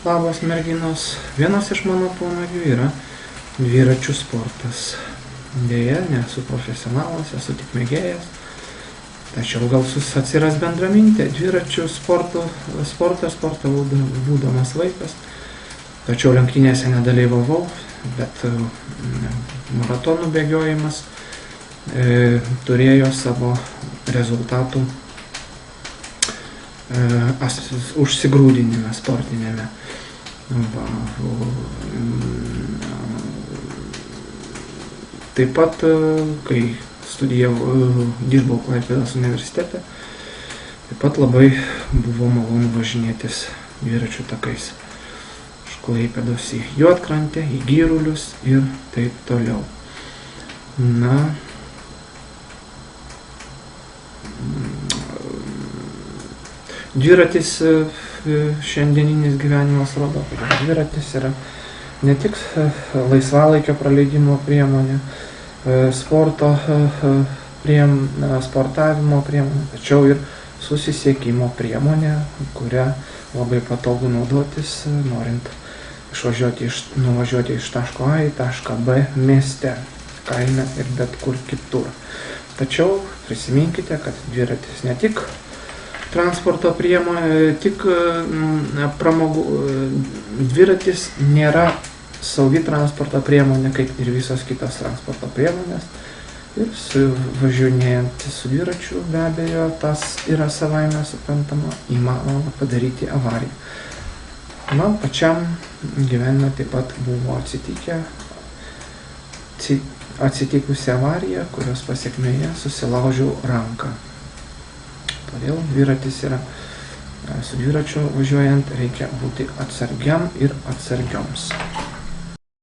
Labas merginos, vienas iš mano pomėgių yra dviračių sportas. Deja, nesu profesionalas, esu tik mėgėjas. Tačiau gal atsiras bendramintė dviračių sportavau būdamas vaikas. Tačiau lenktynėse nedalyvavau, bet maratonų bėgiojimas turėjo savo rezultatų užsigrūdinime sportinėme. Taip pat, kai dirbau Klaipėdos universitete, taip pat labai buvo malonu važinėtis dviračių takais iš Klaipėdos į Juodkrantę, į Gyrulius ir taip toliau. Dviratis šiandieninis gyvenimas rodo, kad dviratis yra ne tik laisvalaikio praleidimo priemonė, sportavimo priemonė, tačiau ir susisiekimo priemonė, kurią labai patogu naudotis, norint nuvažiuoti iš taško A į tašką B mieste, kaime ir bet kur kitur. Tačiau prisiminkite, kad dviratis ne tik transporto priemonė, tik pramogų. Dviratis nėra saugi transporto priemonė, kaip ir visos kitos transporto priemonės. Ir važinėjant su dviračiu, be abejo, tas yra savaime suprantama, įmanoma padaryti avariją. Man pačiam gyvenime taip pat buvo atsitikusi avarija, kurios pasekmėje susilaužiau ranką. Todėl dviratis yra, su dviračiu važiuojant reikia būti atsargiam ir atsargioms.